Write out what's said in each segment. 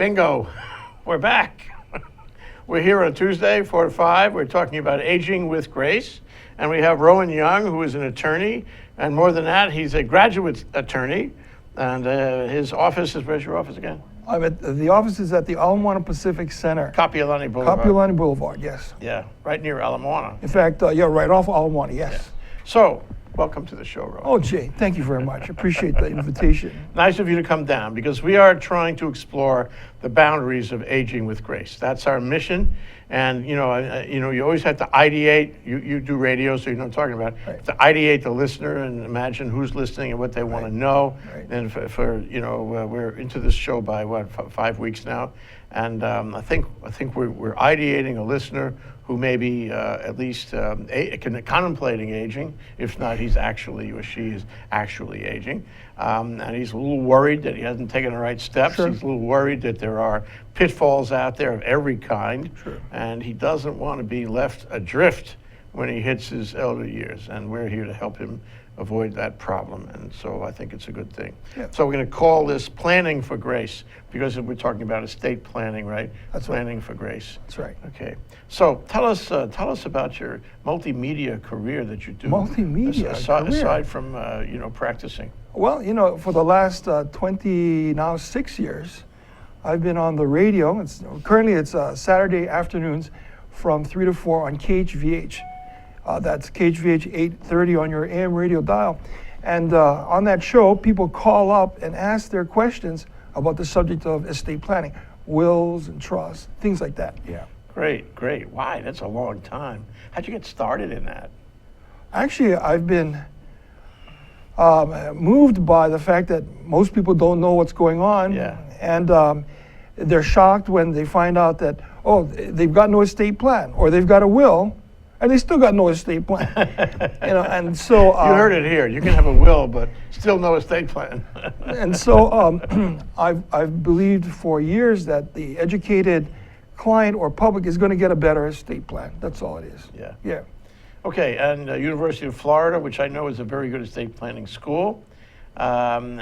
Bingo, we're back. We're here on Tuesday, 4 to 5. We're talking about aging with grace. And we have Rowen Young, who is an attorney. And more than that, he's a graduate attorney. And his office is, where's your office again? The office is at the Ala Moana Pacific Center. Kapiolani Boulevard. Kapiolani Boulevard, yes. Yeah, right near Ala Moana. In fact, yeah, right off Ala Moana, yes. Yeah. So, welcome to the show, Rowen. Oh, Jay, thank you very much. Appreciate the invitation. Nice of you to come down, because we are trying to explore the boundaries of aging with grace. That's our mission. And you always have to ideate. You do radio, so you know what I'm talking about. Right. To ideate the listener and imagine who's listening and what they want to know. Right. And we're into this show by 5 weeks now, and I think we're ideating a listener who may be at least contemplating aging. If not, he's actually or she is actually aging. And he's a little worried that he hasn't taken the right steps. Sure. He's a little worried that there are pitfalls out there of every kind. Sure. And he doesn't want to be left adrift when he hits his elder years. And we're here to help him avoid that problem. And so I think it's a good thing. Yeah. So we're going to call this Planning for Grace, because we're talking about estate planning, right? That's Planning for Grace. That's right. Okay. So tell us about your multimedia career that you do. Multimedia career? Aside from practicing. Well, for the last 6 years, I've been on the radio. Currently it's Saturday afternoons from 3 to 4 on KHVH. That's KHVH 830 on your AM radio dial. And on that show, people call up and ask their questions about the subject of estate planning, wills and trusts, things like that, yeah. Great. Why? That's a long time. How'd you get started in that? Actually, I've been moved by the fact that most people don't know what's going on. Yeah. And they're shocked when they find out that, they've got no estate plan, or they've got a will, and they still got no estate plan. And so you heard it here. You can have a will, but still no estate plan. And so I've believed for years that the educated client or public is going to get a better estate plan. That's all it is. Yeah. Yeah. Okay, and University of Florida, which I know is a very good estate planning school, and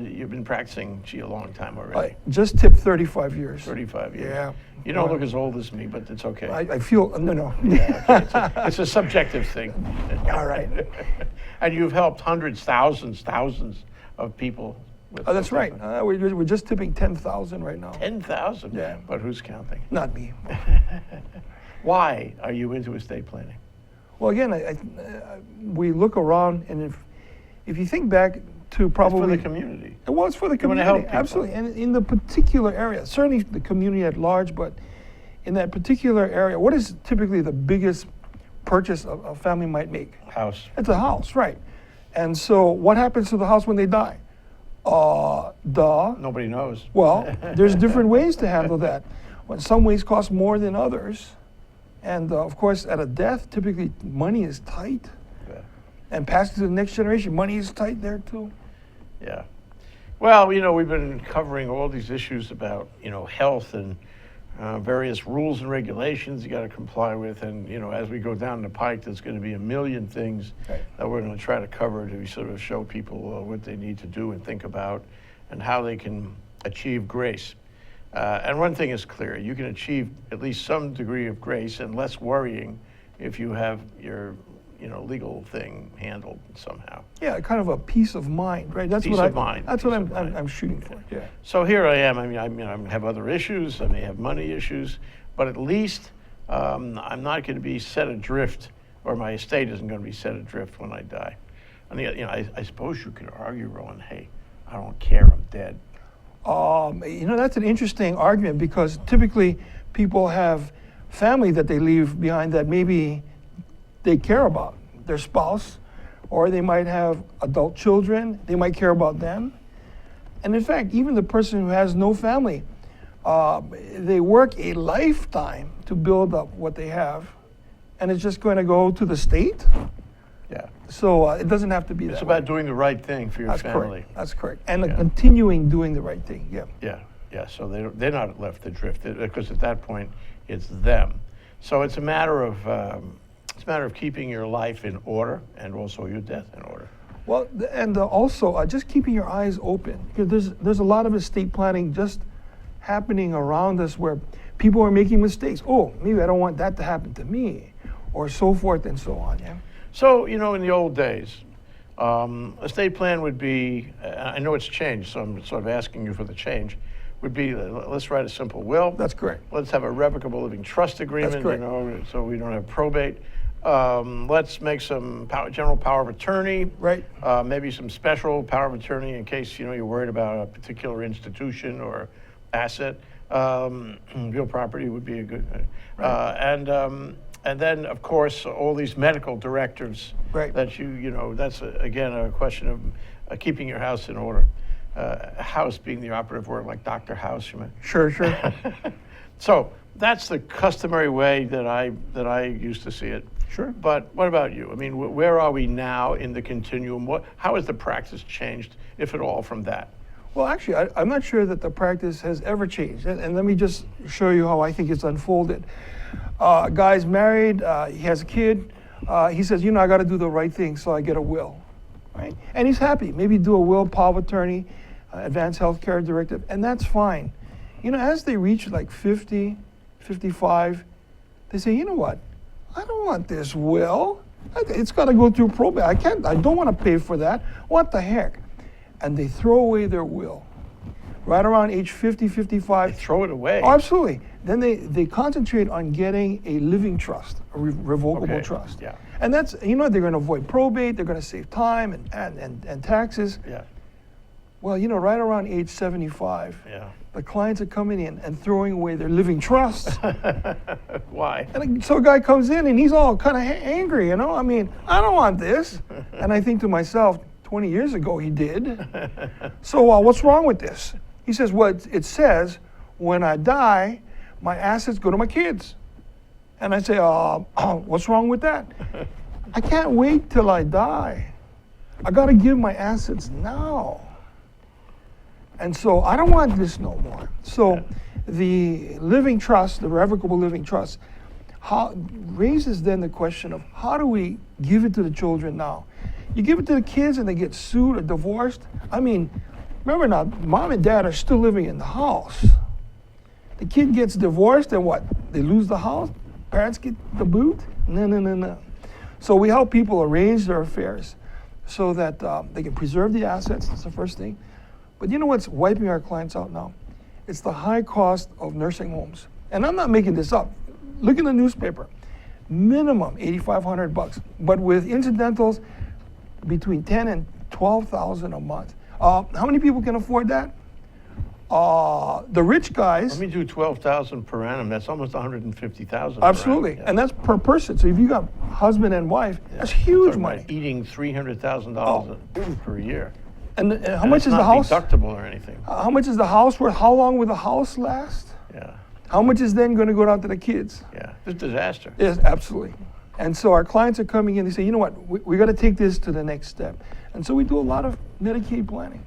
you've been practicing a long time already. I just tipped 35 years. 35 years. Yeah. You don't look as old as me, but it's okay. I feel, no. Yeah, okay. It's a subjective thing. All right. And you've helped hundreds, thousands of people. That's right. We're just tipping 10,000 right now. 10,000? Yeah. But who's counting? Not me. Why are you into estate planning? Well, again, we look around, and if you think back to probably... It's for the community. Well, it's for the You community, want to help people. absolutely. And in the particular area, certainly the community at large, but in that particular area, what is typically the biggest purchase a family might make? House. It's a house, right. And so what happens to the house when they die? Nobody knows. Well, there's different ways to handle that. Well, some ways cost more than others. And of course, at a death, typically money is tight. Yeah. And passing to the next generation, money is tight there too. Yeah. Well, we've been covering all these issues about, health and various rules and regulations you got to comply with. And, as we go down the pike, there's going to be a million things Right. that we're going to try to cover to sort of show people what they need to do and think about and how they can achieve grace. And one thing is clear, you can achieve at least some degree of grace and less worrying if you have your legal thing handled somehow. Yeah, kind of a peace of mind, right? That's Peace what of mind, That's peace what of mind. I'm shooting for. Yeah. So here I am. I have other issues. I may have money issues, but at least I'm not going to be set adrift, or my estate isn't going to be set adrift when I die. And I suppose you could argue, Rowen, hey, I don't care, I'm dead. That's an interesting argument, because typically people have family that they leave behind that maybe they care about, their spouse, or they might have adult children, they might care about them. And in fact, even the person who has no family, they work a lifetime to build up what they have, and it's just going to go to the state. Yeah. So it doesn't have to be that It's way. about doing the right thing for your That's family. correct. That's correct. And Yeah. continuing doing the right thing, yeah. Yeah. So they're not left adrift, because at that point it's them. So it's a matter of keeping your life in order and also your death in order. Well, and also just keeping your eyes open, because there's a lot of estate planning just happening around us where people are making mistakes. Oh, maybe I don't want that to happen to me, or so forth and so on. Yeah. So, in the old days, estate plan would be, I know it's changed, so I'm sort of asking you for the change, would be, let's write a simple will. That's correct. Let's have a revocable living trust agreement, That's correct. so we don't have probate. Let's make some general power of attorney. Right. Maybe some special power of attorney in case, you're worried about a particular institution or asset. Real property would be a good, and then, of course, all these medical directives Right. that that's, again, a question of keeping your house in order. House being the operative word, like Dr. House, you mean. Sure. So that's the customary way that I used to see it. Sure. But what about you? I mean, where are we now in the continuum? How has the practice changed, if at all, from that? Well, actually, I'm not sure that the practice has ever changed. And let me just show you how I think it's unfolded. Guy's married, he has a kid. He says, I got to do the right thing, so I get a will. Right? And he's happy. Maybe do a will, power of attorney, advanced health care directive, and that's fine. As they reach like 50, 55, they say, you know what? I don't want this will. It's got to go through probate. I don't want to pay for that. What the heck? And they throw away their will. Right around age 50, 55. They throw it away. Oh, absolutely. Then they concentrate on getting a living trust, a revocable trust. Yeah. And that's, they're going to avoid probate, they're going to save time and taxes. Yeah. Well, right around age 75, Yeah. the clients are coming in and throwing away their living trusts. Why? And so a guy comes in and he's all kind of angry, I mean, I don't want this. And I think to myself, 20 years ago he did. So what's wrong with this? He says, well, it says when I die, my assets go to my kids. And I say, what's wrong with that? I can't wait till I die. I got to give my assets now. And so I don't want this no more. So the living trust, the revocable living trust, raises then the question of how do we give it to the children now? You give it to the kids and they get sued or divorced. I mean, remember now, mom and dad are still living in the house. The kid gets divorced and what? They lose the house? Parents get the boot? No. So we help people arrange their affairs so that they can preserve the assets. That's the first thing. But you know what's wiping our clients out now? It's the high cost of nursing homes. And I'm not making this up. Look in the newspaper. Minimum $8,500, but with incidentals between $10,000 and $12,000 a month. How many people can afford that? The rich guys. Let me do $12,000 per annum. That's almost $150,000. Absolutely, per annum. And that's per person. So if you got husband and wife, that's huge Talking money. about eating $300,000 per year. And how And much it's is the not house? deductible or anything. How much is the house worth? How long will the house last? Yeah. How much is then going to go down to the kids? Yeah. It's a disaster. Yes, absolutely. And so our clients are coming in, they say, you know what, we got to take this to the next step. And so we do a lot of Medicaid planning,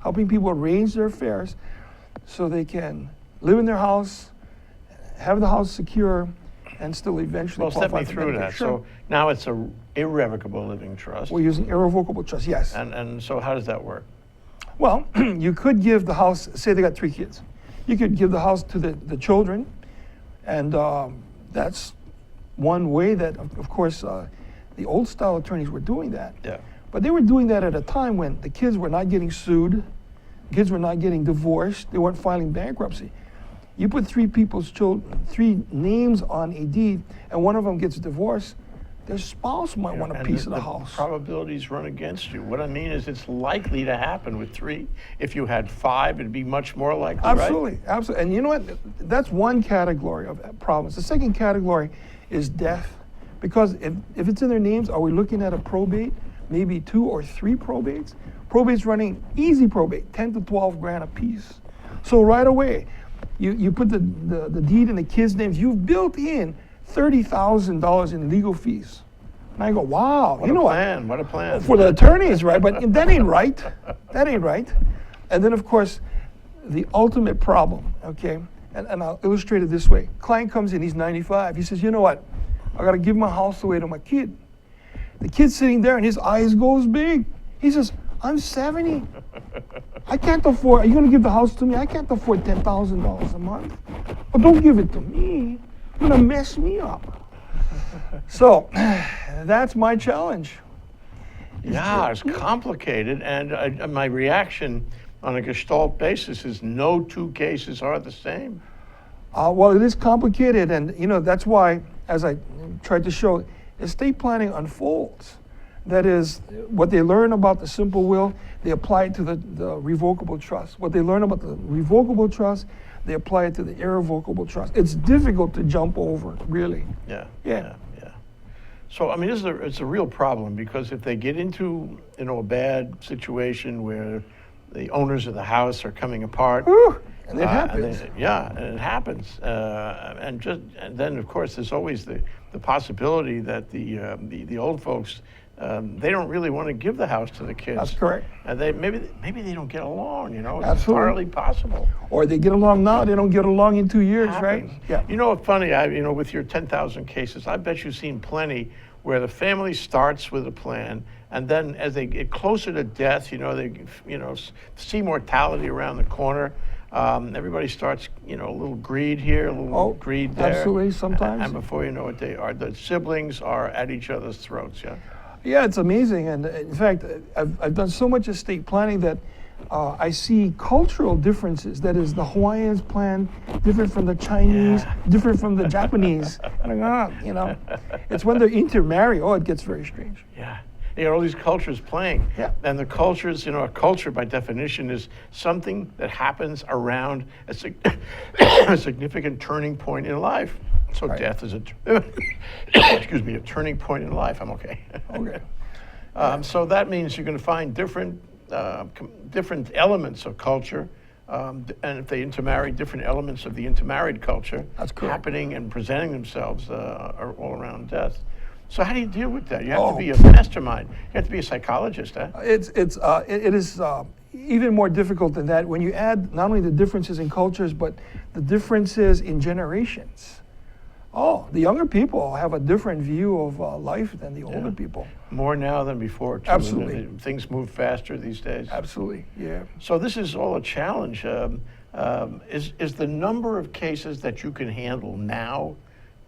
helping people arrange their affairs so they can live in their house, have the house secure, and still eventually Well, step qualify me for through Medicaid. that. Sure. So now it's a irrevocable living trust. We're using irrevocable trust, yes. And so how does that work? Well, you could give the house, say they got 3 kids. You could give the house to the children, and that's one way that, of course, the old style attorneys were doing that. Yeah. But they were doing that at a time when the kids were not getting sued, kids were not getting divorced, they weren't filing bankruptcy. You put 3 people's children, 3 names on a deed, and one of them gets divorced, their spouse might want a piece of the house. Probabilities run against you. What I mean is it's likely to happen with 3. If you had 5, it'd be much more likely, Absolutely, right? absolutely. And you know what? That's one category of problems. The second category is death. Because if it's in their names, are we looking at a probate? Maybe 2 or 3 probates? Probate's running easy probate, 10 to 12 grand a piece. So right away, you put the deed in the kids' names, you've built in $30,000 in legal fees. And I go, wow, What a plan. for the attorneys, right? But that ain't right. That ain't right. And then, of course, the ultimate problem, okay? And I'll illustrate it this way. Client comes in, he's 95. He says, you know what? I got to give my house away to my kid. The kid's sitting there and his eyes goes big. He says, I'm 70. I can't afford, are you gonna give the house to me? I can't afford $10,000 a month. Well, don't give it to me. You're gonna mess me up. So, that's my challenge. Yeah, it's complicated, and my reaction on a Gestalt basis is no two cases are the same. Well, it is complicated, and that's why, as I tried to show, estate planning unfolds. That is, what they learn about the simple will, they apply it to the revocable trust. What they learn about the revocable trust, they apply it to the irrevocable trust. It's difficult to jump over, really. Yeah. So, I mean, it's a real problem, because if they get into, a bad situation where the owners of the house are coming apart. Whew, and it happens. And it happens. And then, of course, there's always the possibility that the old folks, they don't really want to give the house to the kids. That's correct. And maybe they don't get along, It's Absolutely. entirely possible. Or they get along now, they don't get along in 2 years, right? Happens. Yeah. You know what's funny? With your 10,000 cases, I bet you've seen plenty where the family starts with a plan, and then as they get closer to death, they see mortality around the corner. Everybody starts, a little greed here, a little greed there. Absolutely, sometimes. And before you know it, the siblings are at each other's throats. Yeah. Yeah, it's amazing. And in fact, I've done so much estate planning that I see cultural differences. That is, the Hawaiians plan different from the Chinese, different from the Japanese. And it's when they intermarry, it gets very strange. Yeah. All these cultures playing. Yeah. And the cultures, a culture by definition is something that happens around a significant turning point in life. So Right. death is a turning point in life. I'm okay. Okay. So that means you're going to find different elements of culture, and if they intermarry, different elements of the intermarried culture That's correct. happening and presenting themselves all around death. So how do you deal with that? You have to be a Oh. mastermind. You have to be a psychologist, huh? It is even more difficult than that when you add not only the differences in cultures, but the differences in generations. The younger people have a different view of life than the older people. More now than before, too. Absolutely. Things move faster these days. Absolutely, yeah. So this is all a challenge. Is the number of cases that you can handle now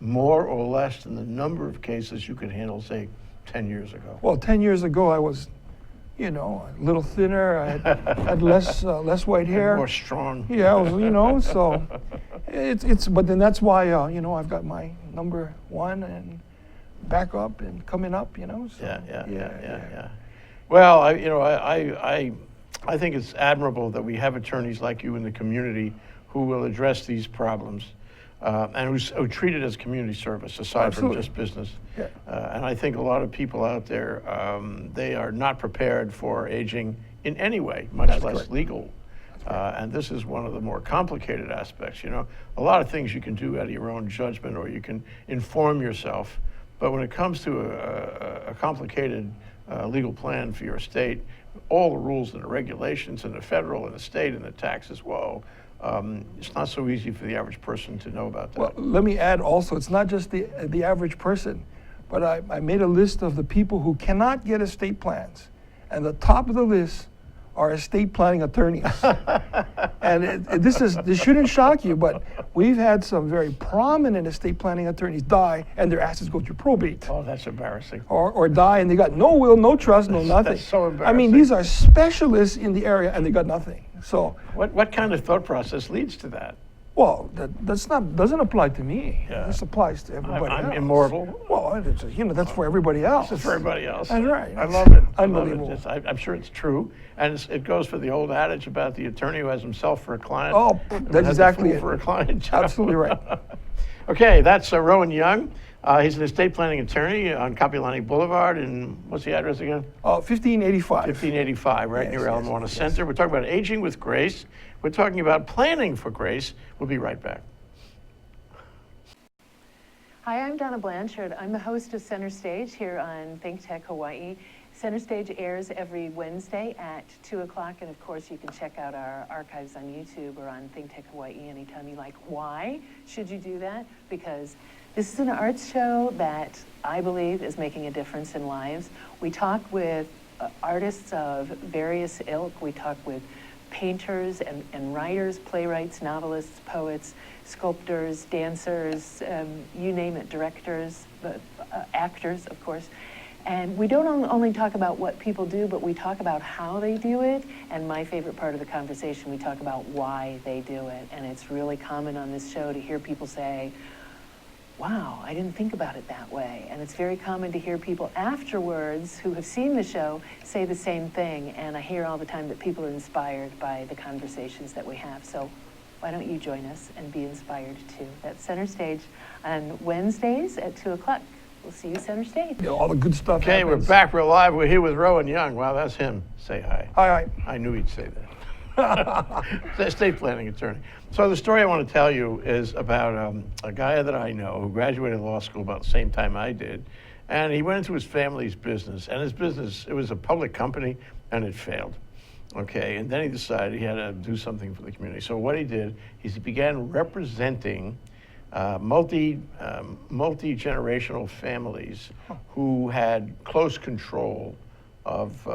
more or less than the number of cases you could handle, say, 10 years ago? Well, 10 years ago, I was, a little thinner. I had less white hair. More strong. Yeah, I was, so but then that's why, I've got my number one and back up and coming up, So, Yeah. Well, I think it's admirable that we have attorneys like you in the community who will address these problems. And who treat it as community service aside Absolutely. from just business. Yeah. And I think a lot of people out there, they are not prepared for aging in any way, much That's less correct. legal. And this is one of the more complicated aspects. A lot of things you can do out of your own judgment, or you can inform yourself. But when it comes to a complicated legal plan for your estate, all the rules and the regulations and the federal and the state and the taxes, it's not so easy for the average person to know about that. Well, let me add also, it's not just the average person, but I made a list of the people who cannot get estate plans. And the top of the list are estate planning attorneys. And this shouldn't shock you, but we've had some very prominent estate planning attorneys die and their assets go through probate. Oh, that's embarrassing. Or die and they got no will, no trust, no nothing. That's so I mean, embarrassing. these are specialists in the area and they got nothing. So, What kind of thought process leads to that? well, doesn't apply to me. Yeah. This applies to everybody else. I'm immortal. Well, that's for everybody else. It's for everybody else. That's right. I love it. Unbelievable. I'm sure it's true. And it goes for the old adage about the attorney who has himself for a client. Oh, and that's has the exactly fool it. for a client. Absolutely right. Okay, that's Rowen Young. He's an estate planning attorney on Kapiolani Boulevard, and what's the address again? 1585. 1585, right near Ala Moana yes. Center. We're talking about aging with grace. We're talking about planning for grace. We'll be right back. Hi, I'm Donna Blanchard. I'm the host of Center Stage here on Think Tech Hawaii. Center Stage airs every Wednesday at 2 o'clock, and of course you can check out our archives on YouTube or on Think Tech Hawaii anytime you like. Why should you do that? Because this is an arts show that I believe is making a difference in lives. We talk with artists of various ilk. We talk with painters and writers, playwrights, novelists, poets, sculptors, dancers, you name it, directors, actors, of course. And we don't only talk about what people do, but we talk about how they do it. And my favorite part of the conversation, we talk about why they do it. And it's really common on this show to hear people say, wow, I didn't think about it that way. And it's very common to hear people afterwards who have seen the show say the same thing. And I hear all the time that people are inspired by the conversations that we have. So why don't you join us and be inspired too? That's Center Stage on Wednesdays at 2 o'clock. We'll see you center stage. You know, all the good stuff Okay, happens. we're back. We're live. We're here with Rowen Young. Wow, that's him. Say hi. Hi. I knew he'd say that. Estate planning attorney. So the story I want to tell you is about a guy that I know who graduated law school about the same time I did. And he went into his family's business. And his business, it was a public company, and it failed. Okay, and then he decided he had to do something for the community. So what he did is he began representing multi-generational families who had close control of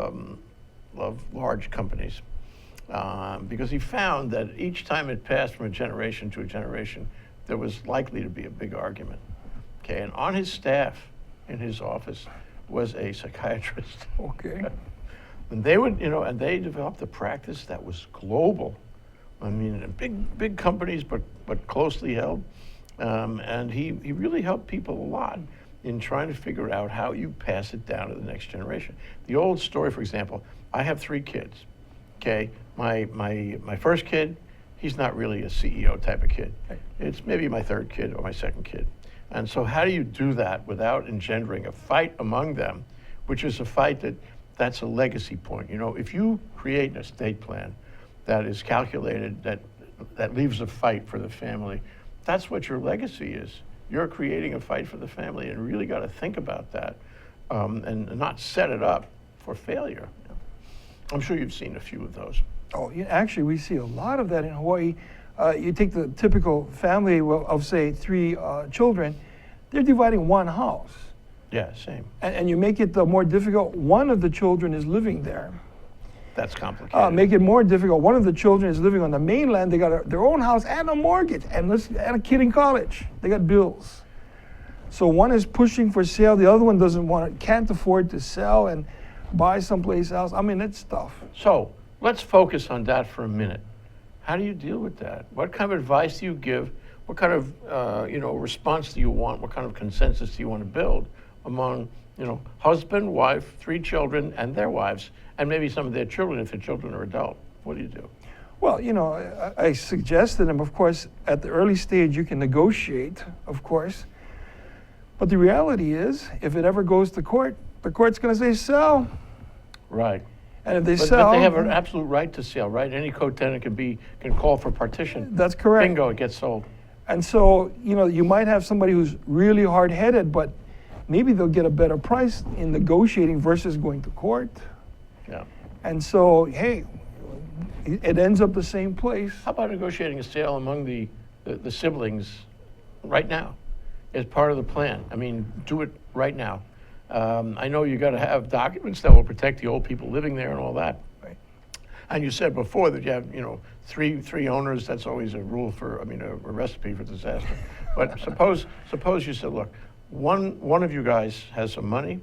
large companies, because he found that each time it passed from a generation to a generation, there was likely to be a big argument. Okay, and on his staff, in his office, was a psychiatrist. Okay. And they would, and they developed a practice that was global. I mean, big companies, but closely held. And he really helped people a lot in trying to figure out how you pass it down to the next generation. The old story, for example, I have 3 kids. Okay, my first kid, he's not really a CEO type of kid. It's maybe my 3rd kid or my 2nd kid. And so how do you do that without engendering a fight among them, which is a fight that's a legacy point. If you create an estate plan that is calculated, that leaves a fight for the family, that's what your legacy is. You're creating a fight for the family, and really got to think about that, and not set it up for failure. I'm sure you've seen a few of those. Oh, yeah, actually, we see a lot of that in Hawaii. You take the typical family of, say, 3 children, they're dividing one house. Yeah, same. And you make it more difficult. One of the children is living there. That's complicated. Make it more difficult. One of the children is living on the mainland. They got their own house and a mortgage, and a kid in college. They got bills. So one is pushing for sale. The other one can't afford to sell and buy someplace else. I mean, it's tough. So let's focus on that for a minute. How do you deal with that? What kind of advice do you give? What kind of response do you want? What kind of consensus do you want to build among husband, wife, 3 children, and their wives, and maybe some of their children if their children are adult? What do you do? Well, I suggest to them, of course, at the early stage you can negotiate, of course. But the reality is, if it ever goes to court, the court's going to say sell. Right. And if they But sell, they have an absolute right to sell, right? Any co-tenant can call for partition. That's correct. Bingo, it gets sold. And so, you might have somebody who's really hard-headed, but maybe they'll get a better price in negotiating versus going to court. Yeah. And so, hey, it ends up the same place. How about negotiating a sale among the siblings right now as part of the plan? I mean, do it right now. I know you got to have documents that will protect the old people living there and all that. Right. And you said before that you have, three owners. That's always a rule for, a recipe for disaster. But suppose you said, look, one of you guys has some money.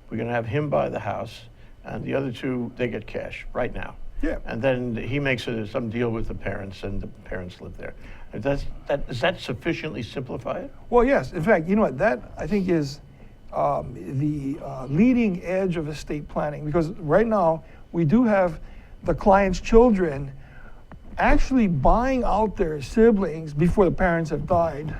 We're going to have him buy the house, and the other 2, they get cash right now. Yeah. And then he makes some deal with the parents, and the parents live there. And does that sufficiently simplify it? Well, yes. In fact, that I think is the leading edge of estate planning, because right now we do have the client's children actually buying out their siblings before the parents have died.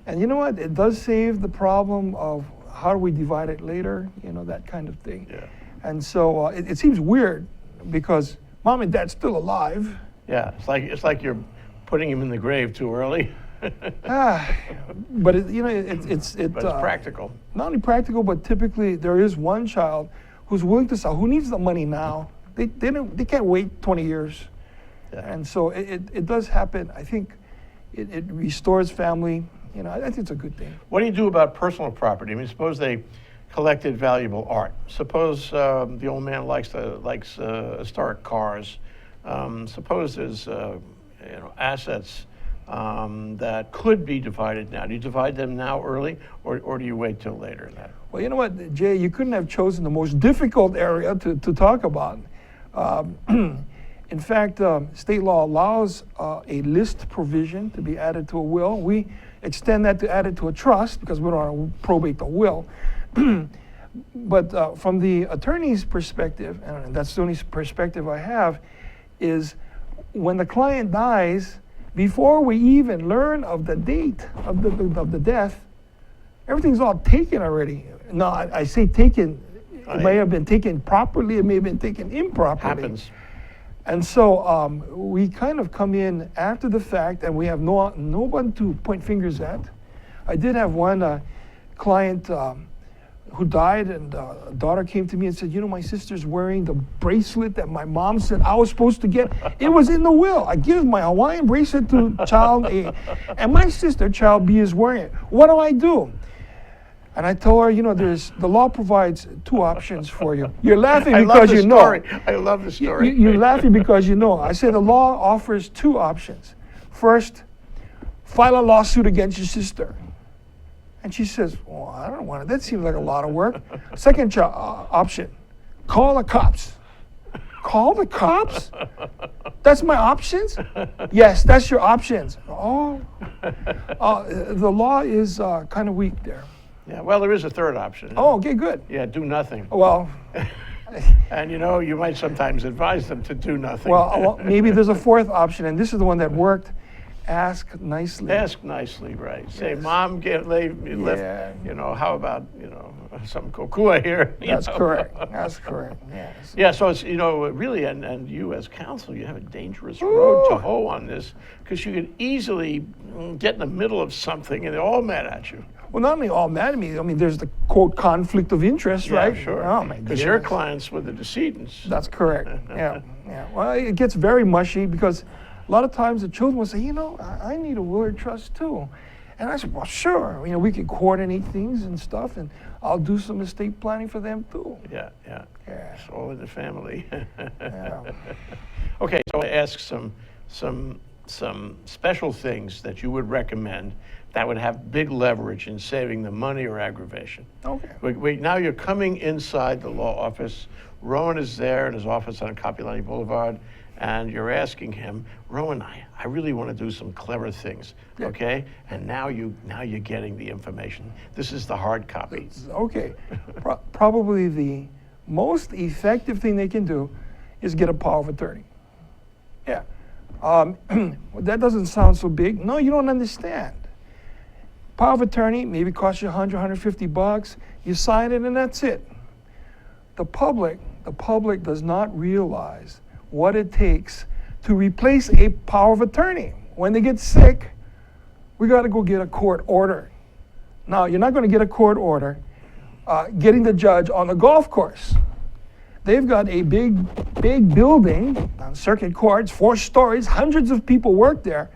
And you know what? It does save the problem of how do we divide it later, that kind of thing. Yeah. And so it seems weird because mom and dad's still alive. Yeah, it's like you're putting him in the grave too early. But it's practical. Not only practical, but typically there is one child who's willing to sell, who needs the money now. They can't wait 20 years. Yeah. And so it does happen. I think it restores family. I think it's a good thing. What do you do about personal property? I mean, suppose they collected valuable art. Suppose the old man likes historic cars. suppose there's assets that could be divided now. Do you divide them now early, or do you wait till later in that? Well, you know what, Jay, you couldn't have chosen the most difficult area to talk about. In fact, state law allows a list provision to be added to a will. We extend that to add it to a trust because we don't want to probate the will. But from the attorney's perspective, and that's the only perspective I have, is when the client dies, before we even learn of the date of the death, everything's all taken already. No, I say taken. It may have been taken properly. It may have been taken improperly. Happens. And so we kind of come in after the fact, and we have no one to point fingers at. I did have one client who died, and a daughter came to me and said, my sister's wearing the bracelet that my mom said I was supposed to get. It was in the will. I give my Hawaiian bracelet to child A, and my sister, child B, is wearing it. What do I do? And I told her, the law provides two options for you. You're laughing because you know. I love the story. You're laughing because you know. I said the law offers two options. First, file a lawsuit against your sister. And she says, well, I don't want it. That seems like a lot of work. Second option, call the cops. Call the cops? That's my options? Yes, that's your options. Oh, the law is kind of weak there. Yeah, well, there is a third option. Oh, okay, good. Yeah, do nothing. Well, And you might sometimes advise them to do nothing. well, maybe there's a fourth option, and this is the one that worked. Ask nicely. Ask nicely, right? Say, Yes. Mom, Yeah. how about, some kokua here? That's correct. That's correct. Yes. Yeah, so it's, really, and you as counsel, you have a dangerous road to hoe on this, because you could easily get in the middle of something and they're all mad at you. Well, not only all mad at me, there's the quote conflict of interest, right? Yeah, sure. Oh, my Because your goodness. clients were the decedents. That's correct. Yeah. Well, it gets very mushy because a lot of times the children will say, I need a will or trust too. And I said, well, sure. We can coordinate things and stuff, and I'll do some estate planning for them too. Yeah. Yeah. It's all in the family. Yeah. Okay, so I ask some special things that you would recommend that would have big leverage in saving the money or aggravation. Okay. Now you're coming inside the law office. Rowen is there in his office on Kapiolani Boulevard, and you're asking him, Rowen, I really want to do some clever things, Yeah. okay? And now you're getting the information. This is the hard copy. Okay. Probably the most effective thing they can do is get a power of attorney. Yeah. That doesn't sound so big. No, you don't understand. Power of attorney maybe costs you $100, $150. You sign it and that's it. The public does not realize what it takes to replace a power of attorney. When they get sick, we got to go get a court order. Now, you're not going to get a court order getting the judge on the golf course. They've got a big building on circuit courts, 4 stories, hundreds of people work there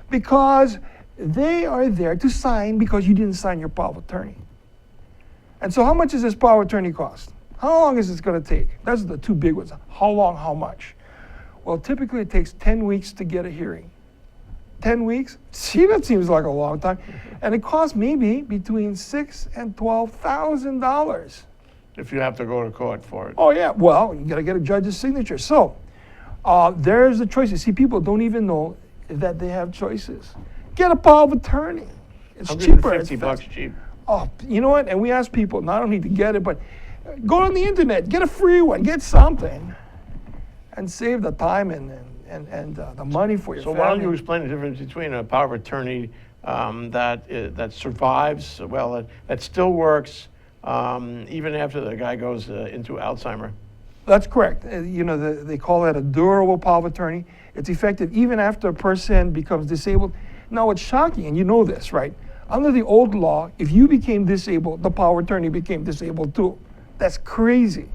because they are there to sign because you didn't sign your power of attorney. And so how much does this power of attorney cost? How long is this going to take? Those are the two big ones. How long, how much? Well, typically it takes 10 weeks to get a hearing. 10 weeks? See, that seems like a long time. And it costs maybe between $6,000 and $12,000. If you have to go to court for it. Oh, yeah. Well, you got to get a judge's signature. So there's the choices. See, people don't even know that they have choices. Get a power of attorney. It's cheaper. It's $150 cheap. Oh, you know what? And we ask people not only to get it, but go on the internet, get a free one, get something, and save the time and the money for your So family. why don't you explain the difference between a power of attorney that survives, that still works, even after the guy goes into Alzheimer? That's correct. They call that a durable power of attorney. It's effective even after a person becomes disabled. Now, what's shocking, and you know this, right? Under the old law, if you became disabled, the power of attorney became disabled too. That's crazy.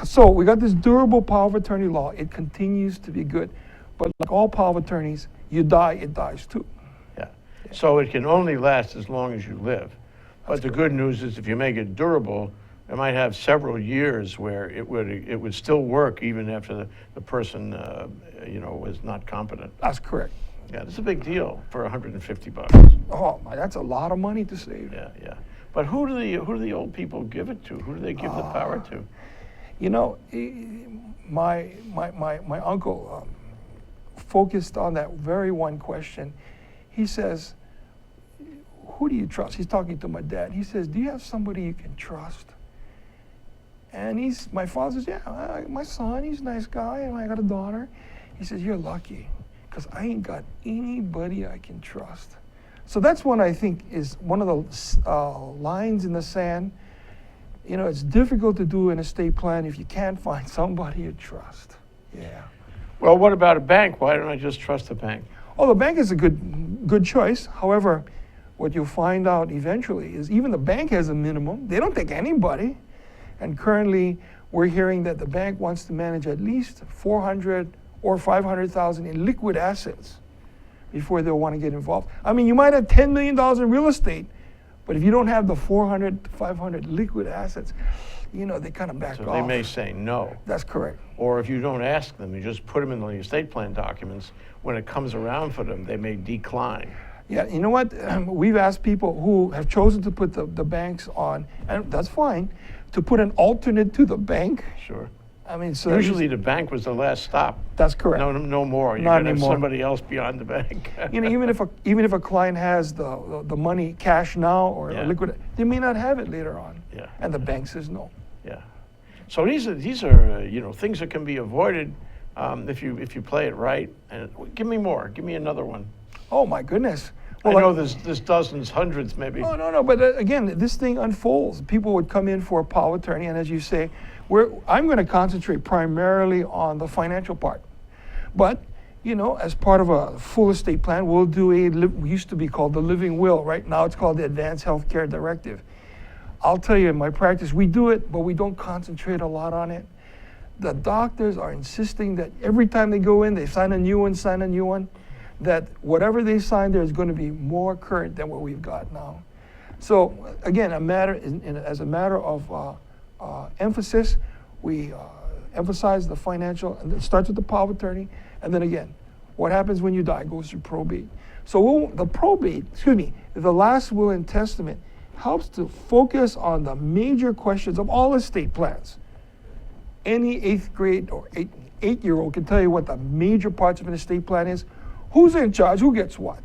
So we got this durable power of attorney law. It continues to be good. But like all power of attorneys, you die, it dies too. Yeah. So it can only last as long as you live. But the good news is if you make it durable, it might have several years where it would still work even after the person, was not competent. That's correct. Yeah, it's a big deal for $150. Oh, that's a lot of money to save. Yeah, yeah. But who do the old people give it to? Who do they give the power to? You know, my uncle focused on that very one question. He says, who do you trust? He's talking to my dad. He says, do you have somebody you can trust? And my father says, yeah, my son, he's a nice guy, and I got a daughter. He says, you're lucky, because I ain't got anybody I can trust. So that's one I think is one of the lines in the sand. You know, it's difficult to do an estate plan if you can't find somebody you trust. Yeah. Well, what about a bank? Why don't I just trust a bank? Oh, the bank is a good choice. However, what you'll find out eventually is even the bank has a minimum. They don't take anybody. And currently, we're hearing that the bank wants to manage at least $400,000 or $500,000 in liquid assets before they'll want to get involved. I mean, you might have $10 million in real estate, but if you don't have the 400 to 500 liquid assets, they kind of back off. So they may say no. That's correct. Or if you don't ask them, you just put them in the estate plan documents, when it comes around for them, they may decline. Yeah, you know what? We've asked people who have chosen to put the banks on, and that's fine, to put an alternate to the bank. Sure. I mean, so usually the bank was the last stop. That's correct. No more. You're Not gonna have anymore. somebody else beyond the bank. Even if a client has the money cash now or Yeah. liquid, they may not have it later on. Yeah. And the bank says no. Yeah. So these are things that can be avoided if you play it right. And give me more. Give me another one. Oh my goodness. I know there's dozens, hundreds, maybe. Oh no, but again, this thing unfolds. People would come in for a power attorney, and as you say, I'm going to concentrate primarily on the financial part. But as part of a full estate plan, we'll do we used to be called the living will. Right now, it's called the Advanced Healthcare Directive. I'll tell you, in my practice, we do it, but we don't concentrate a lot on it. The doctors are insisting that every time they go in, they sign a new one, that whatever they sign there is going to be more current than what we've got now. So again, as a matter of emphasis, we emphasize the financial, and it starts with the power of attorney, and then again, what happens when you die goes through probate. So the last will and testament helps to focus on the major questions of all estate plans. Any 8th grade or 8-year-old can tell you what the major parts of an estate plan is. Who's in charge? Who gets what?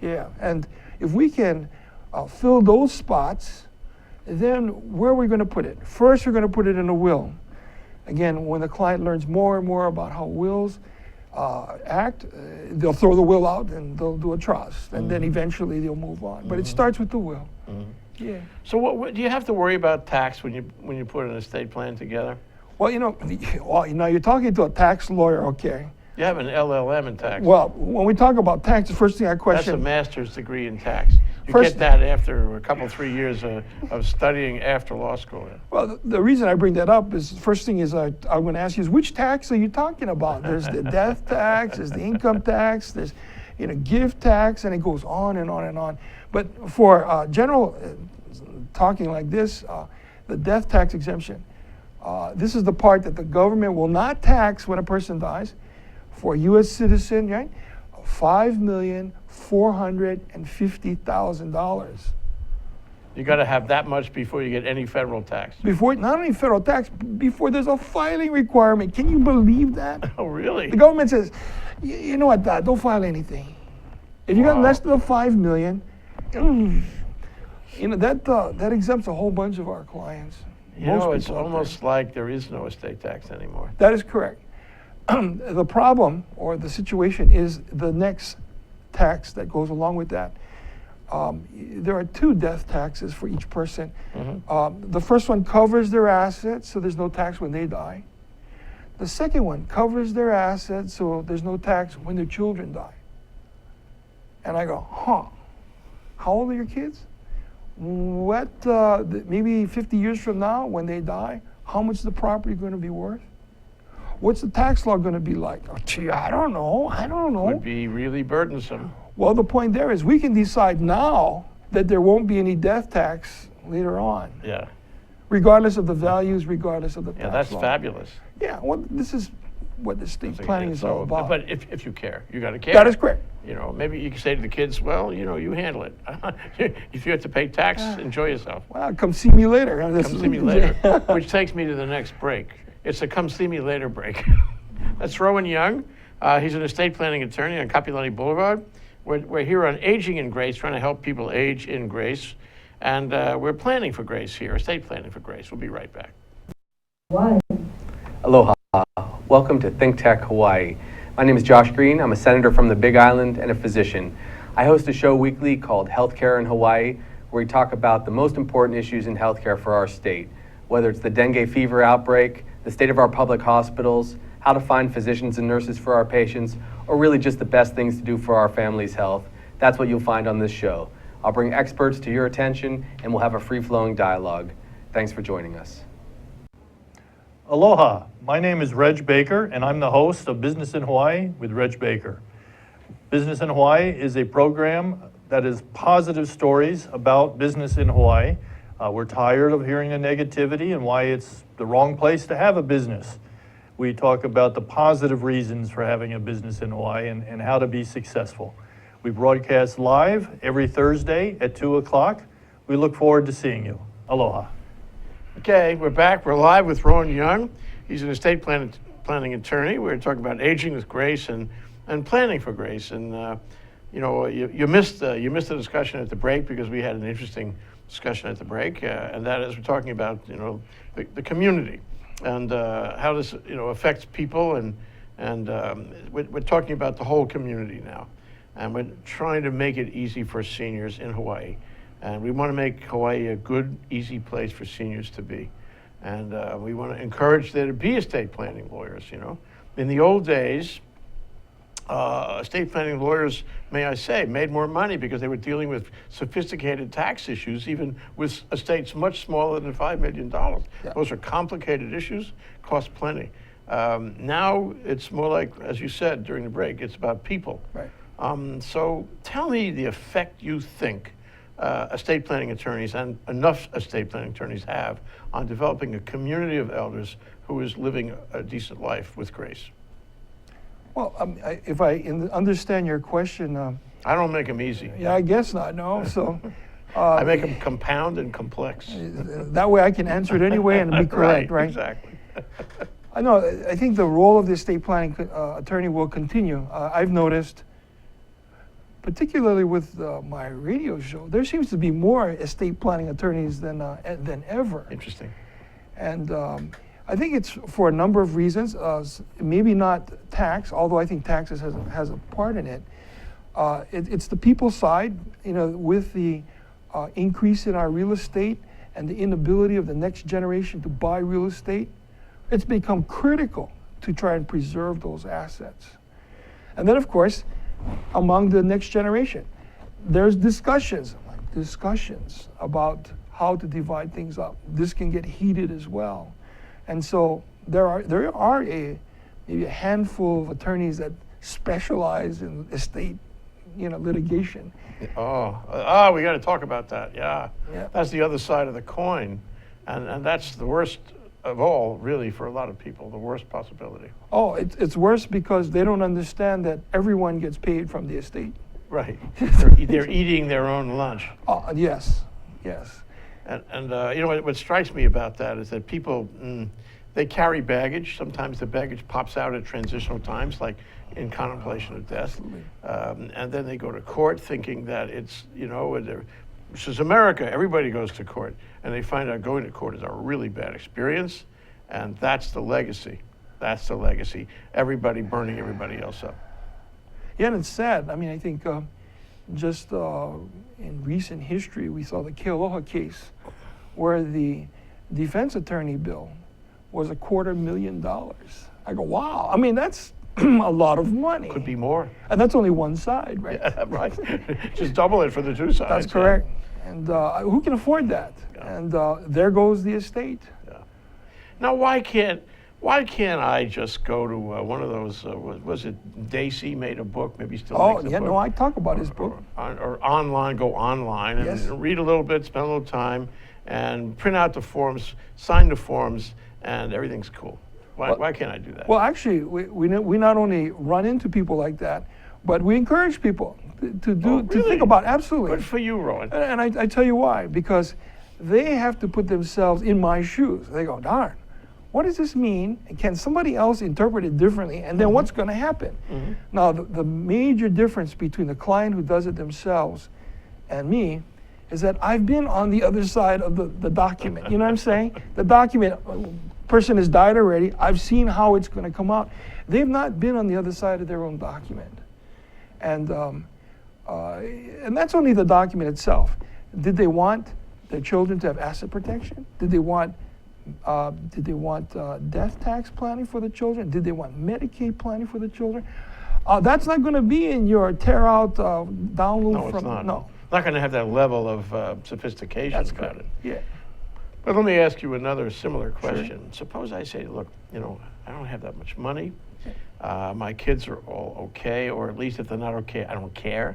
Yeah, and if we can fill those spots, then where are we going to put it? First, we're going to put it in a will. Again, when the client learns more and more about how wills act, they'll throw the will out and they'll do a trust, and then eventually they'll move on. But it starts with the will. Yeah. So what do you have to worry about tax when you put an estate plan together? Well, you're talking to a tax lawyer, okay? You have an LLM in tax. Well, when we talk about tax, the first thing I question. That's a master's degree in tax. You First- get that after a couple, 3 years of studying after law school. Well, the reason I bring that up is the first thing is I'm going to ask you is which tax are you talking about? There's the death tax, there's the income tax, there's gift tax, and it goes on and on and on. But for general talking like this, the death tax exemption, this is the part that the government will not tax when a person dies. For a U.S. citizen, right? $5,450,000. You got to have that much before you get any federal tax. Before, not only federal tax, before there's a filing requirement. Can you believe that? Oh, really? The government says, you know what, Dad, don't file anything. If you got less than $5 million, that exempts a whole bunch of our clients. It's almost like there is no estate tax anymore. That is correct. The problem or the situation is the next tax that goes along with that. There are 2 death taxes for each person. The first one covers their assets, so there's no tax when they die. The second one covers their assets, so there's no tax when their children die. And I go, how old are your kids? Maybe 50 years from now, when they die, how much is the property going to be worth? What's the tax law going to be like? Oh, gee, I don't know. Would be really burdensome. Well, the point there is we can decide now that there won't be any death tax later on. Yeah. regardless of the values, regardless of the Yeah, tax that's law. fabulous. Yeah, well, this is what estate planning is all about. But if you care, you got to care. That is correct. You know, maybe you can say to the kids, well, you know, you handle it. If you have to pay tax, enjoy yourself. Well, come see me later. Come see me later. Which takes me to the next break. It's a come see me later break. That's Rowen Young. He's an estate planning attorney on Kapiolani Boulevard. We're here on Aging in Grace, trying to help people age in grace. And we're planning for grace here, estate planning for grace. We'll be right back. Aloha. Welcome to Think Tech Hawaii. My name is Josh Green. I'm a senator from the Big Island and a physician. I host a show weekly called Healthcare in Hawaii, where we talk about the most important issues in healthcare for our state, whether it's the dengue fever outbreak, the state of our public hospitals, how to find physicians and nurses for our patients, or really just the best things to do for our family's health. That's what you'll find on this show. I'll bring experts to your attention, and we'll have a free-flowing dialogue. Thanks for joining us. Aloha, my name is Reg Baker, and I'm the host of Business in Hawaii with Reg Baker. Business in Hawaii is a program that is positive stories about business in Hawaii. We're tired of hearing the negativity and why it's the wrong place to have a business. We talk about the positive reasons for having a business in Hawaii and how to be successful. We broadcast live every Thursday at 2 o'clock. We look forward to seeing you. Aloha. Okay, we're back. We're live with Rowen Young. He's an estate planning attorney. We're talking about aging with grace and planning for grace. And you know, you missed the discussion at the break because we had an interesting discussion at the break, and that is we're talking about the community and how this affects people, and we're talking about the whole community now, and we're trying to make it easy for seniors in Hawaii. And we want to make Hawaii a good, easy place for seniors to be. And we want to encourage there to be estate planning lawyers, In the old days, estate planning lawyers, may I say, made more money because they were dealing with sophisticated tax issues, even with estates much smaller than $5 million. Yeah. Those are complicated issues, cost plenty. Now it's more like, as you said during the break, it's about people. Right. So tell me the effect you think estate planning attorneys and enough estate planning attorneys have on developing a community of elders who is living a decent life with grace. Well, if I understand your question, I don't make them easy. yeah, I guess not. No, so I make them compound and complex. that way I can answer it anyway and be correct, right? Exactly. I know. I think the role of the estate planning attorney will continue. I've noticed, particularly with my radio show, there seems to be more estate planning attorneys than ever. Interesting. And I think it's for a number of reasons. Maybe not tax, although I think taxes has a part in it. It's the people side, with the increase in our real estate and the inability of the next generation to buy real estate. It's become critical to try and preserve those assets. And then, of course, among the next generation, there's discussions about how to divide things up. This can get heated as well. And so there are maybe a handful of attorneys that specialize in estate, litigation. We got to talk about that. Yeah. That's the other side of the coin, and that's the worst of all, really, for a lot of people. The worst possibility. Oh, it's worse because they don't understand that everyone gets paid from the estate. Right. They're eating their own lunch. Yes. And what strikes me about that is that people, they carry baggage. Sometimes the baggage pops out at transitional times, like in contemplation of death. And then they go to court thinking that it's, this is America, everybody goes to court. And they find out going to court is a really bad experience. And that's the legacy. That's the legacy. Everybody burning everybody else up. Yeah, and it's sad. I mean, I think just in recent history, we saw the Kealoha case where the defense attorney bill was $250,000. I go, wow. I mean, that's a lot of money. Could be more. And that's only one side, right? Yeah, right. Just double it for the two sides. That's correct. And who can afford that? Yeah. And there goes the estate. Yeah. Now, why can't I just go to one of those? Was it Dacey made a book? Maybe still. Makes a book. No, I talk about his book. Or online, go online and Yes. read a little bit, spend a little time, and print out the forms, sign the forms, and everything's cool. Why can't I do that? Well, actually, we not only run into people like that, but we encourage people to really? think about, absolutely. Good for you, Rowen. And I tell you why, because they have to put themselves in my shoes. They go, darn, what does this mean? And can somebody else interpret it differently? And then what's going to happen? Now, the major difference between the client who does it themselves and me is that I've been on the other side of the document. You know what I'm saying? The document, person has died already. I've seen how it's going to come out. They've not been on the other side of their own document. And that's only the document itself. Did they want their children to have asset protection? Did they want death tax planning for the children? Did they want Medicaid planning for the children? That's not going to be in your tear out download No, from it's not. no. Not going to have that level of sophistication That's about correct. it. Yeah. But let me ask you another similar question. Suppose I say, look, I don't have that much money. My kids are all okay, or at least if they're not okay, I don't care.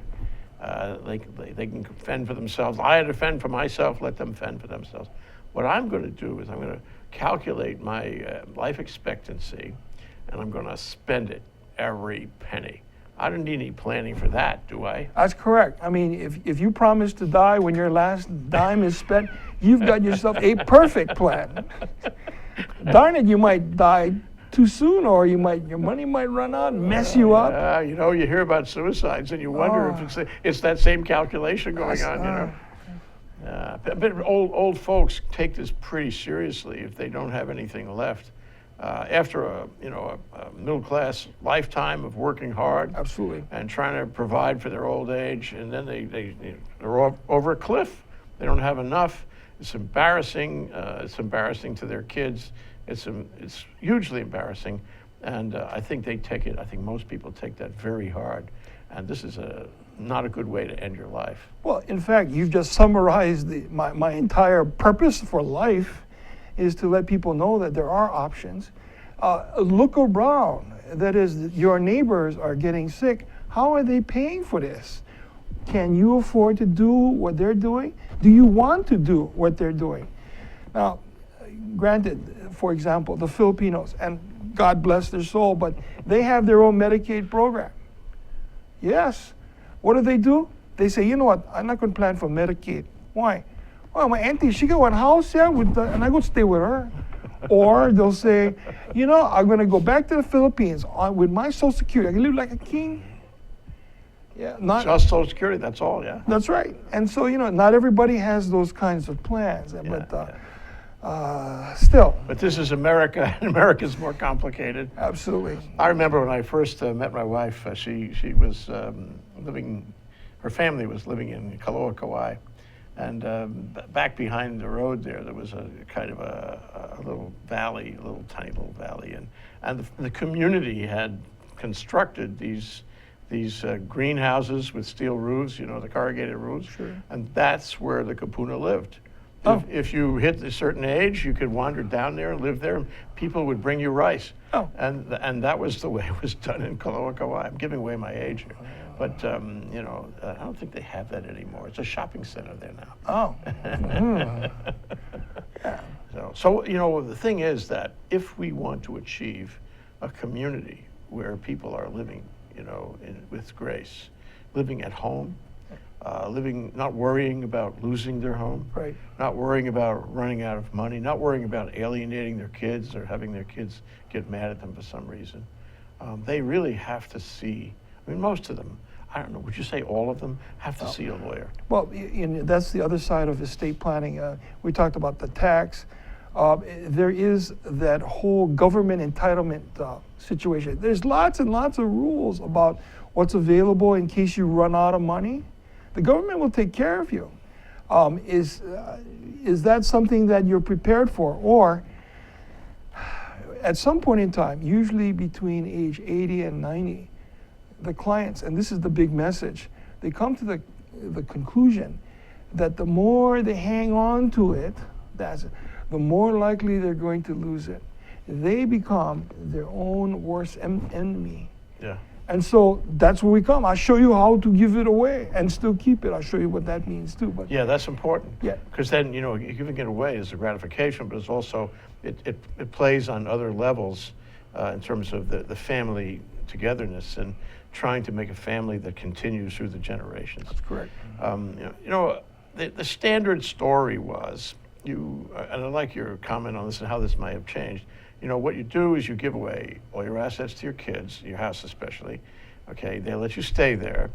They can fend for themselves. I had to fend for myself, let them fend for themselves. What I'm going to do is I'm going to calculate my life expectancy, and I'm going to spend it, every penny. I don't need any planning for that, do I? That's correct. I mean, if you promise to die when your last dime is spent, you've got yourself a perfect plan. Darn it, you might die too soon, or your money might run out and mess you up. You hear about suicides, and you wonder if it's that same calculation going on. But old folks take this pretty seriously if they don't have anything left. After a middle-class lifetime of working hard, Absolutely. and trying to provide for their old age, and then they're over a cliff. They don't have enough. It's embarrassing. It's embarrassing to their kids. It's hugely embarrassing, and I think they take it. I think most people take that very hard, and this is not a good way to end your life. Well, in fact, you've just summarized my entire purpose for life is to let people know that there are options. Look around. That is, your neighbors are getting sick. How are they paying for this? Can you afford to do what they're doing? Do you want to do what they're doing? Now, granted, for example, the Filipinos, and God bless their soul, but they have their own Medicaid program. Yes. What do? They say, you know what, I'm not going to plan for Medicaid. Why? Well, my auntie, she got one house here, and I go stay with her. Or they'll say, I'm going to go back to the Philippines with my Social Security. I can live like a king. Yeah, Just Social Security, that's all, yeah. That's right. And so, not everybody has those kinds of plans. Still. But this is America, and America's more complicated. Absolutely. I remember when I first met my wife, she was living, her family was living in Kaloa, Kauai. And back behind the road there was a kind of a little valley, a little tiny little valley. And the community had constructed these greenhouses with steel roofs, the corrugated roofs. Sure. And that's where the kupuna lived. Oh. If you hit a certain age, you could wander down there and live there, and people would bring you rice. Oh. And that was the way it was done in Kaloa, Kauai. I'm giving away my age here. But, I don't think they have that anymore. It's a shopping center there now. Oh. Yeah. So, the thing is that if we want to achieve a community where people are living, with grace, living at home, not worrying about losing their home, Right. not worrying about running out of money, not worrying about alienating their kids or having their kids get mad at them for some reason, they really have to see, most of them, I don't know, would you say all of them have to see a lawyer? Well, that's the other side of estate planning. We talked about the tax. There is that whole government entitlement situation. There's lots and lots of rules about what's available in case you run out of money. The government will take care of you. Is that something that you're prepared for? Or at some point in time, usually between age 80 and 90, the clients, and this is the big message, they come to the conclusion that the more they hang on to it, the more likely they're going to lose it. They become their own worst enemy. Yeah. And so that's where we come. I'll show you how to give it away and still keep it. I'll show you what that means too. But Yeah, that's important. Yeah. Because then, giving it away is a gratification, but it's also, it plays on other levels in terms of the family togetherness and trying to make a family that continues through the generations. that's correct. The standard story was, and I like your comment on this and how this might have changed. What you do is you give away all your assets to your kids, your house especially. Okay, they let you stay there,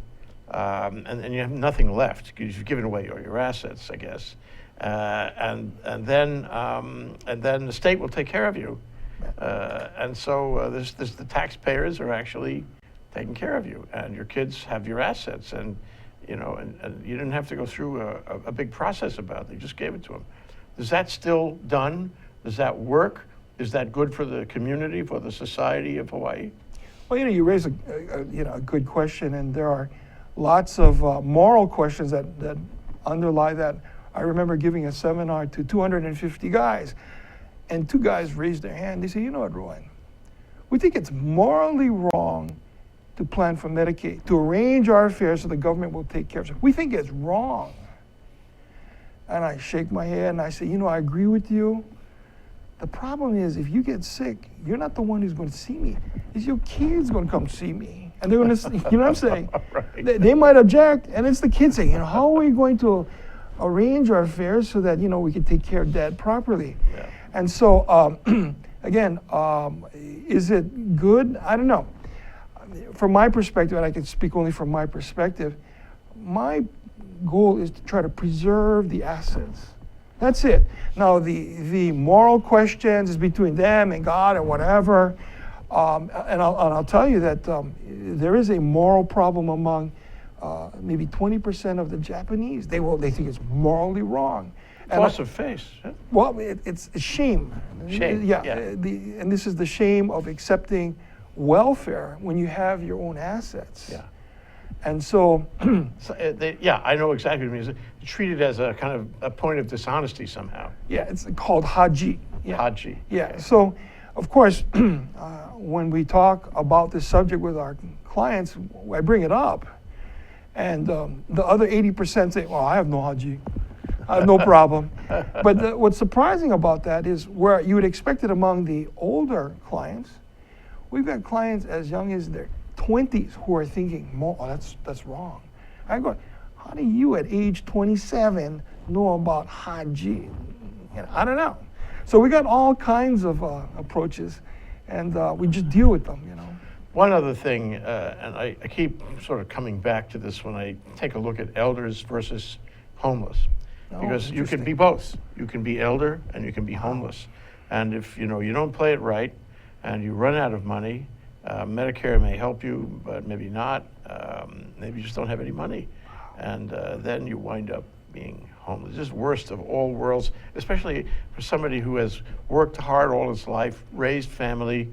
and you have nothing left because you've given away all your assets, I guess. And then the state will take care of you. And so the taxpayers are actually taking care of you, and your kids have your assets, and you didn't have to go through a big process about it. You just gave it to them. Is that still done? Does that work? Is that good for the community, for the society of Hawaii? Well, you raise a good question, and there are lots of moral questions that underlie that. I remember giving a seminar to 250 guys, and 2 guys raised their hand. They said, what, Rowen? We think it's morally wrong to plan for Medicaid, to arrange our affairs so the government will take care of it. We think it's wrong. And I shake my head and I say, I agree with you. The problem is, if you get sick, you're not the one who's going to see me. It's your kids going to come see me. And they're going to, you know what I'm saying? Right. They might object, and it's the kids saying, how are we going to arrange our affairs so that, we can take care of Dad properly? Yeah. And so, again, is it good? I don't know. From my perspective, and I can speak only from my perspective, my goal is to try to preserve the assets. That's it. Now, the moral questions is between them and God or whatever. And I'll tell you that there is a moral problem among maybe 20% of the Japanese. They think it's morally wrong. Toss of face. Yeah. Well, it's shame. Shame, Yeah. yeah. And this is the shame of accepting welfare when you have your own assets. Yeah. And so, I know exactly what it means. It's treated as a kind of a point of dishonesty somehow. yeah, it's called haji. Yeah. Haji. Yeah. Okay. So, of course, when we talk about this subject with our clients, I bring it up, and the other 80% say, "Well, I have no haji, I have no problem." But what's surprising about that is where you would expect it among the older clients, we've got clients as young as their 20s who are thinking, that's wrong. I go, how do you at age 27 know about haji? I don't know. So we got all kinds of approaches, and we just deal with them, One other thing, and I keep sort of coming back to this when I take a look at elders versus homeless, because you can interesting. be both. You can be elder and you can be homeless. And if you don't play it right and you run out of money, Medicare may help you, but maybe not. Maybe you just don't have any money. And then you wind up being homeless. This is worst of all worlds, especially for somebody who has worked hard all his life, raised family,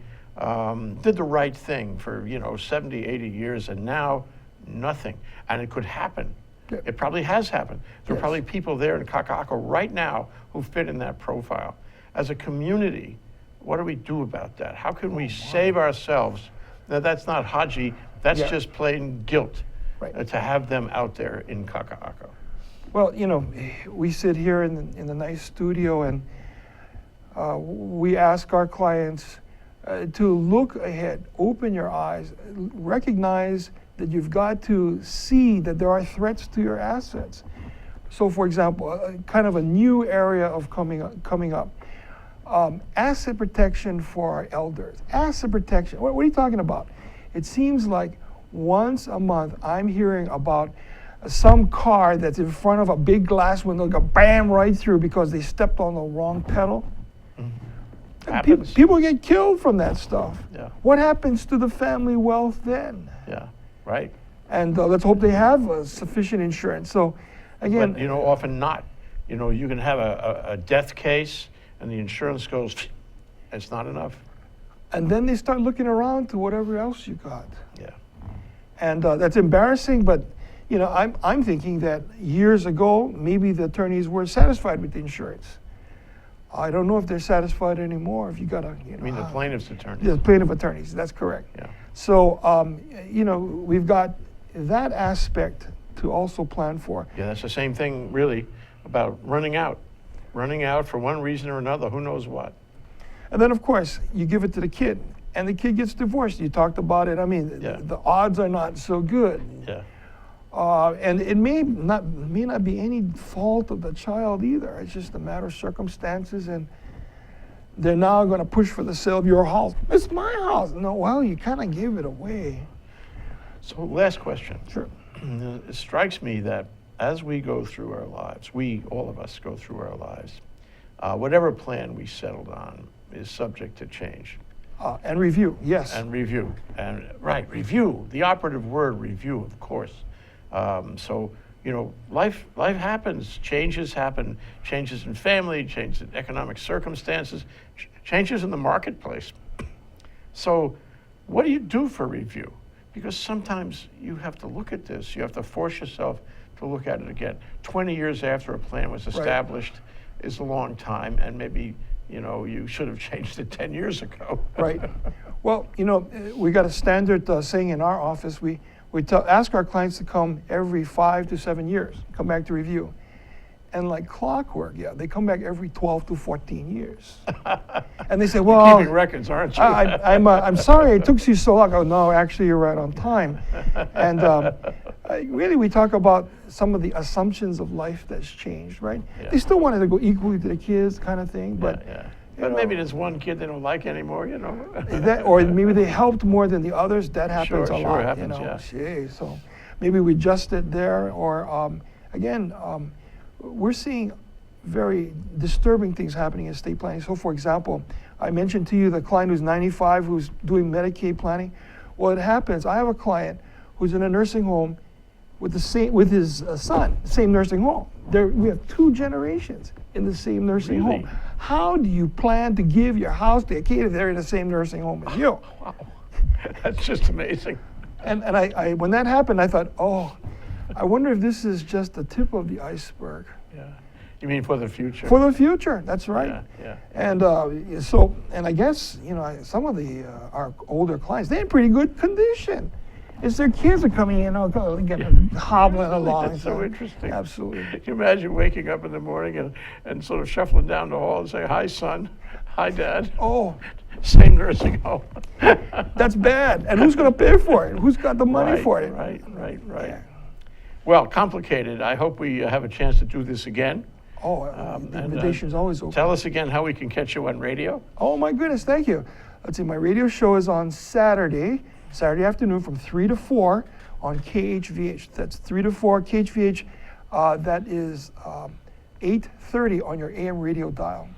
did the right thing for 70, 80 years, and now nothing. And it could happen. Yeah. It probably has happened. There are Yes. probably people there in Kaka'ako right now who fit in that profile. As a community, what do we do about that? How can we save ourselves? Now, that's not haji, that's Yeah. just plain guilt Right. to have them out there in Kaka'ako. Well, we sit here in the nice studio, and we ask our clients to look ahead, open your eyes, recognize that you've got to see that there are threats to your assets. So, for example, kind of a new area of coming up. Asset protection for our elders. Asset protection. What are you talking about? It seems like once a month I'm hearing about some car that's in front of a big glass window go bam right through because they stepped on the wrong pedal. And Happens. people get killed from that stuff. Yeah. What happens to the family wealth then? Yeah, right. And let's hope they have sufficient insurance. So, again, But often not. You can have a death case and the insurance goes, it's not enough. and then they start looking around to whatever else you got. Yeah. And that's embarrassing, but I'm thinking that years ago, maybe the attorneys were satisfied with the insurance. I don't know if they're satisfied anymore. If you got I mean, the plaintiff's attorney. the plaintiff attorneys, that's correct. Yeah. So, you know, we've got that aspect to also plan for. Yeah, that's the same thing, really, about running out. Running out for one reason or another, who knows what. And then, of course, you give it to the kid, and the kid gets divorced. You talked about it. I mean, Yeah. the odds are not so good. Yeah. And it may not be any fault of the child either. It's just a matter of circumstances, and they're now going to push for the sale of your house. It's my house. No, well, you kind of gave it away. So last question. Sure. It strikes me that as we go through our lives, all of us go through our lives, whatever plan we settled on is subject to change. And review, yes. And review. And right, review. The operative word, review, of course. So, you know, life happens. Changes happen. Changes in family, changes in economic circumstances, changes in the marketplace. So, what do you do for review? Because sometimes you have to look at this. You have to force yourself to look at it again. 20 years after a plan was established is a long time, and maybe, you know, you should have changed it 10 years ago. Right. Well, you know, we got a standard saying in our office. We ask our clients to come every 5 to 7 years, come back to review. And like clockwork, yeah, they come back every 12 to 14 years. And they say, well, You're keeping records, aren't you? I'm sorry it took you so long. Oh, no, actually, you're right on time. And really, we talk about some of the assumptions of life that's changed, right? Yeah. They still wanted to go equally to the kids kind of thing, but Yeah. you But know, maybe there's one kid they don't like anymore, you know. or maybe they helped more than the others. That happens Sure, a sure, lot, it happens, you know. yeah. Gee, so maybe we adjust it there, or again, we're seeing very disturbing things happening in estate planning. So, for example, I mentioned to you the client who's 95 who's doing Medicaid planning. Well, it happens. I have a client who's in a nursing home with his son, same nursing home. We have 2 generations in the same nursing Really? home. How do you plan to give your house to a kid if they're in the same nursing home as you? Wow. That's just amazing. And I when that happened, I thought, oh, I wonder if this is just the tip of the iceberg. Yeah. You mean for the future? For the future, that's right. Yeah, yeah. And and I guess, you know, some of our older clients, they're in pretty good condition. It's their kids are coming in, hobbling along. That's so interesting. Absolutely. Can you imagine waking up in the morning and sort of shuffling down the hall and say, hi, son. Hi, Dad. Oh, Same nursing home. that's bad. And who's going to pay for it? Who's got the money Right, for it? Right. Yeah. Well, complicated. I hope we have a chance to do this again. Oh, the and, invitation's always open. Tell us again how we can catch you on radio. Oh my goodness, thank you. Let's see, my radio show is on Saturday afternoon from 3 to 4 on KHVH. That's 3 to 4 KHVH. That is 8:30 on your AM radio dial.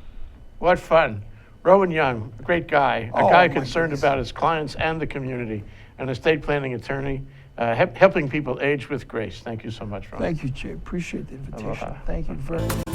What fun. Rowen Young, a great guy, a Oh, guy my concerned goodness. about his clients and the community, an estate planning attorney, helping people age with grace. Thank you so much, Rowen. Thank you, Jay. Appreciate the invitation. Aloha. Thank you very much.